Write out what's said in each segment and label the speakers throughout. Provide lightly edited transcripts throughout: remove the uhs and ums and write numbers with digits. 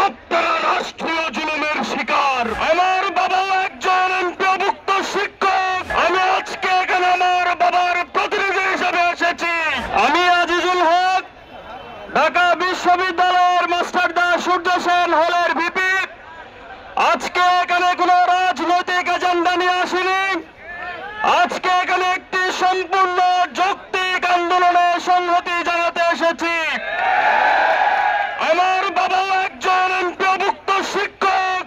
Speaker 1: আপনারা রাষ্ট্রীয় জুলুমের শিকার। আমার বাবা একজন এমপিওভুক্ত শিক্ষক। আমি আজকে এখানে আমার বাবার প্রতিনিধি হিসেবে এসেছি। আমি আজিজুল হক, ঢাকা বিশ্ববিদ্যালয়ের মাস্টারদা সূর্য সেন হলের ভিপি। আজকে এখানে কোনো রাজনৈতিক এজেন্ডা নিয়ে আসিনি। আজকে এখানে একটি সম্পূর্ণ যৌক্তিক আন্দোলনে সংহতি জানাতে এসেছি। আমার বাবা একজন এমপিওভুক্ত শিক্ষক।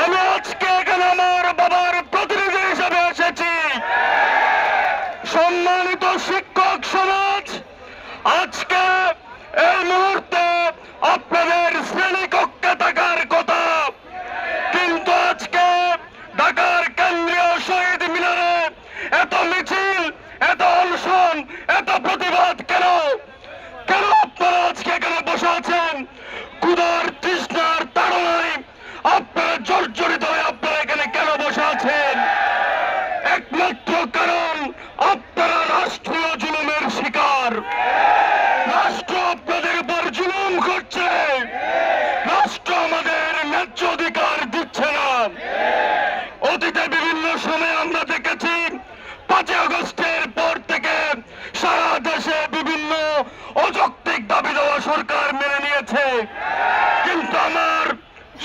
Speaker 1: আমি আজকে এখানে আমার বাবার প্রতিনিধি হিসেবে এসেছি। সম্মানিত শিক্ষক সমাজ, আজকে এই মুহূর্তে আপনাদের শ্রেণীকক্ষে থাকার কথা, কিন্তু আজকে ঢাকার কেন্দ্রীয় শহীদ মিনারে এত মিছিল, এত অনশন, এত প্রতিবাদ কেন? কেন আপনারা আজকে এখানে বসে আছেন? ক্ষুধার তৃষ্ণার তাড়নায় আপনারা জর্জরিত হয়ে আপনারা এখানে কেন বসে আছেন? একমাত্র কারণ আপনারা রাষ্ট্রীয় জুলুমের শিকার। রাষ্ট্র আপনাদের উপর জুলুম করছে। রাষ্ট্র আমাদের ন্যায্য অধিকার দিচ্ছে না। অতীতে বিভিন্ন সময়ে আমরা দেখেছি 5 আগস্টের পর থেকে সারা দেশে বিভিন্ন অযৌক্তিক দাবি দেওয়া সরকার মেনে নিয়েছে, কিন্তু আমার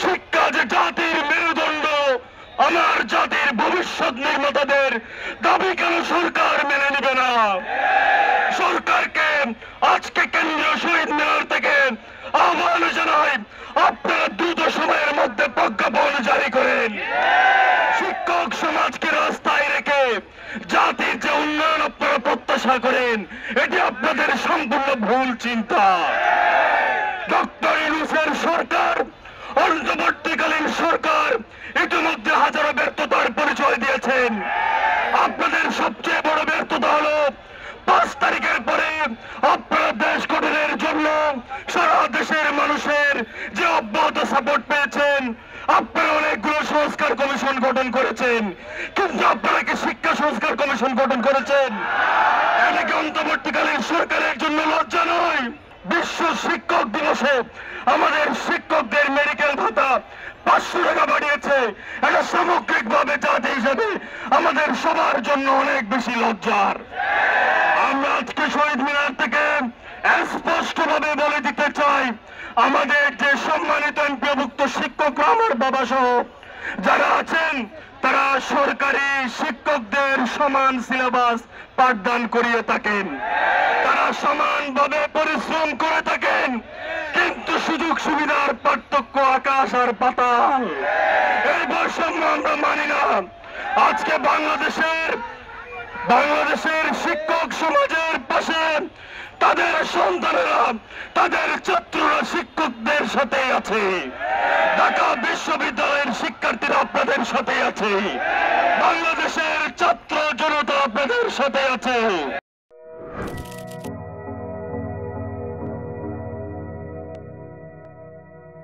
Speaker 1: শিক্ষা যে জাতির মেরুদণ্ড, আমার জাতির ভবিষ্যৎ নির্মাতাদের দাবি কেন সরকার মেনে নেবে না? সরকারকে আজকে কেন্দ্রীয় শহীদ মিনার থেকে আহ্বান জানাই, আপনারা দ্রুত সময়ের মধ্যে প্রজ্ঞাপন জারি করেন। শিক্ষক সমাজকে রাস্তায় রেখে জাতির যে উন্নয়ন আপনারা প্রত্যাশা করেন, এটি আপনাদের সম্পূর্ণ ভুল চিন্তা। ডক্টর ইউনূসের সরকার, অন্তর্বর্তীকালীন সরকার ইতিমধ্যে হাজারো ব্যর্থতার পরিচয় দিয়েছেন। আপনাদের সবচেয়ে বড় ব্যর্থতা হলো 5 তারিখের পরে আপনারা দেশ গঠনের জন্য সারা দেশের মানুষের যে অব্যাহত সাপোর্ট পেয়েছেন। আপনারা অনেকগুলো সংস্কার কমিশন গঠন করেছেন, কিন্তু আপনারা কি শিক্ষা সংস্কার কমিশন গঠন করেছেন? এটা কি অন্তর্বর্তীকালীন সরকারের জন্য লজ্জা নয়? বিশ্ব শিক্ষক দিবসে আমাদের শিক্ষকদের মেডিকেল ভাতা 500 টাকা বাড়িয়েছে। এটা সামগ্রিকভাবে জাতি হিসেবে আমাদের সবার জন্য অনেক বেশি লজ্জার। আমরা আজকে শহীদ মিনার থেকে স্পষ্টভাবে বলে দিতে চাই, আমাদের যে সম্মানিত এমপিওভুক্ত শিক্ষকরা, আমার বাবা সহ যারা আছেন, তারা সরকারি শিক্ষকদের সমান সিলেবাস পাঠদান করিয়ে থাকেন, তারা সমানভাবে পরিশ্রম করে থাকেন, কিন্তু সুযোগ সুবিধার পার্থক্য আকাশ আর পাতাল। এই বৈষম্য আমরা মানি না। আজকে বাংলাদেশের শিক্ষক সমাজের পাশে তাদের সন্তানেরা, তাদের ছাত্ররা শিক্ষকদের সাথে আছে। ঢাকা বিশ্ববিদ্যালয়ের শিক্ষার্থীরা আপনাদের সাথে আছে। বাংলাদেশের ছাত্র জনতা আপনাদের সাথে আছে।